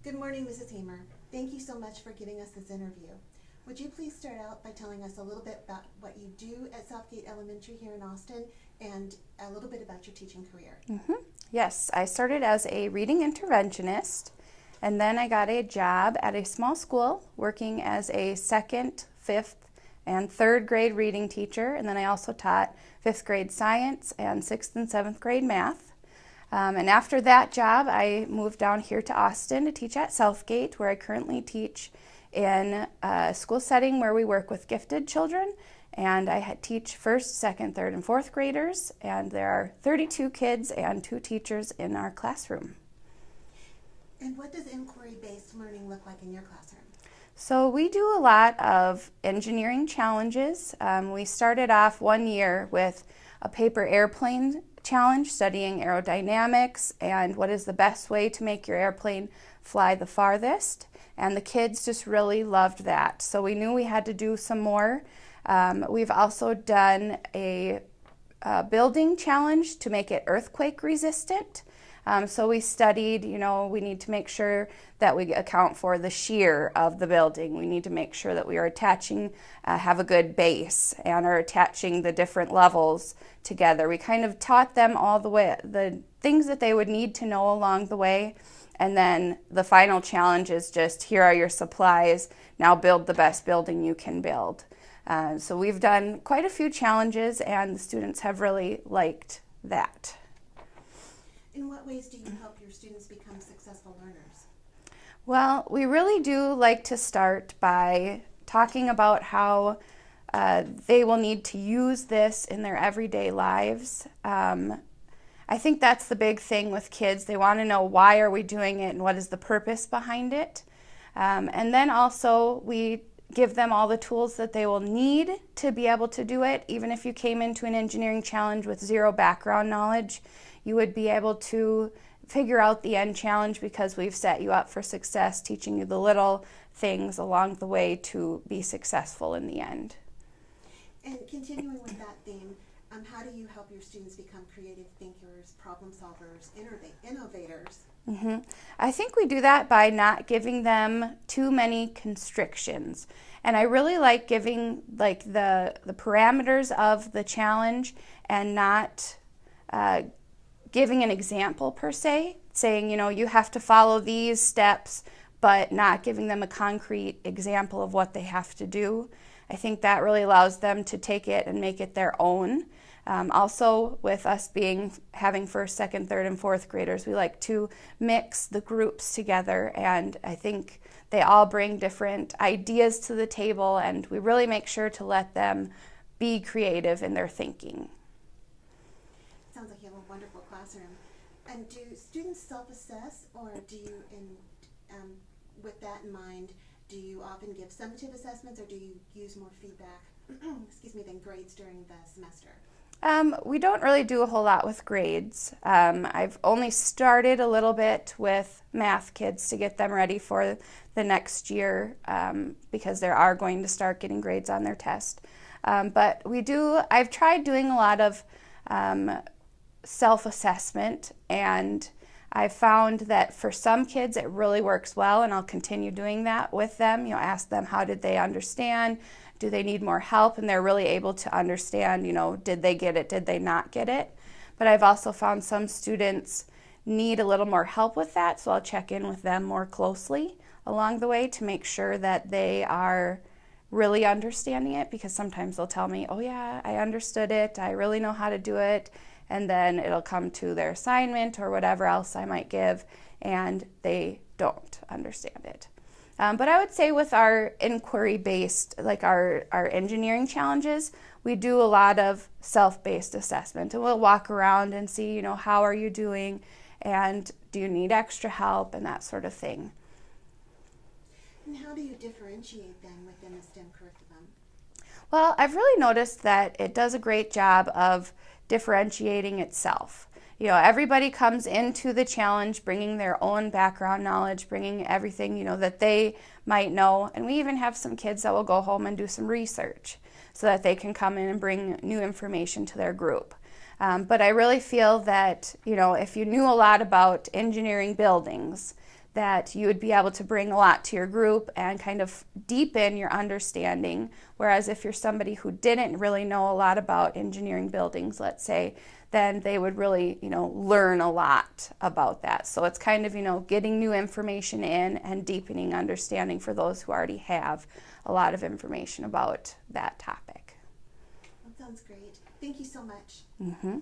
Good morning, Mrs. Hamer. Thank you so much for giving us this interview. Would you please start out by telling us a little bit about what you do at Southgate Elementary here in Austin and a little bit about your teaching career? Yes, I started as a reading interventionist, and then I got a job at a small school working as a second, fifth, and third grade reading teacher, and then I also taught fifth grade science and sixth and seventh grade math. And after that job, I moved down here to Austin to teach at Southgate, where I currently teach in a school setting where we work with gifted children. And I teach first, second, third, and fourth graders, and there are 32 kids and 2 teachers in our classroom. And what does inquiry-based learning look like in your classroom? So we do a lot of engineering challenges. We started off one year with a paper airplane challenge, studying aerodynamics and what is the best way to make your airplane fly the farthest. And the kids just really loved that. So we knew we had to do some more. We've also done a building challenge to make it earthquake resistant. So we studied, we need to make sure that we account for the shear of the building. We need to make sure that we are attaching, have a good base and are attaching the different levels together. We kind of taught them all the way, the things that they would need to know along the way. And then the final challenge is just, here are your supplies, now build the best building you can build. So we've done quite a few challenges and the students have really liked that. In what ways do you help your students become successful learners? Well, we really do like to start by talking about how they will need to use this in their everyday lives. I think that's the big thing with kids. They want to know, why are we doing it and what is the purpose behind it? And then also we give them all the tools that they will need to be able to do it. Even if you came into an engineering challenge with zero background knowledge, you would be able to figure out the end challenge because we've set you up for success, teaching you the little things along the way to be successful in the end. And continuing with that theme, how do you help your students become creative thinkers, problem solvers, innovators? I think we do that by not giving them too many constrictions. And I really like giving the parameters of the challenge and not giving an example per se, saying, you have to follow these steps, but not giving them a concrete example of what they have to do. I think that really allows them to take it and make it their own. Also, with us having first, second, third, and fourth graders, we like to mix the groups together, and I think they all bring different ideas to the table, and we really make sure to let them be creative in their thinking. Sounds like you have a wonderful classroom. And do students self-assess, or do you, with that in mind, do you often give summative assessments, or do you use more feedback, than grades during the semester? We don't really do a whole lot with grades. I've only started a little bit with math kids to get them ready for the next year because they are going to start getting grades on their test. But I've tried doing a lot of self-assessment, and I found that for some kids it really works well, and I'll continue doing that with them. Ask them, how did they understand? Do they need more help? And they're really able to understand, did they get it? Did they not get it? But I've also found some students need a little more help with that, so I'll check in with them more closely along the way to make sure that they are really understanding it, because sometimes they'll tell me, oh yeah, I understood it, I really know how to do it, and then it'll come to their assignment or whatever else I might give, and they don't understand it. But I would say with our inquiry-based, like our engineering challenges, we do a lot of self-based assessment, and we'll walk around and see, how are you doing, and do you need extra help, and that sort of thing. And how do you differentiate then within the STEM curriculum? Well, I've really noticed that it does a great job of differentiating itself. Everybody comes into the challenge bringing their own background knowledge, bringing everything, that they might know. And we even have some kids that will go home and do some research so that they can come in and bring new information to their group. But I really feel that, if you knew a lot about engineering buildings, that you would be able to bring a lot to your group and kind of deepen your understanding. Whereas if you're somebody who didn't really know a lot about engineering buildings, let's say, then they would really, learn a lot about that. So it's kind of, getting new information in and deepening understanding for those who already have a lot of information about that topic. That sounds great. Thank you so much. Mm-hmm.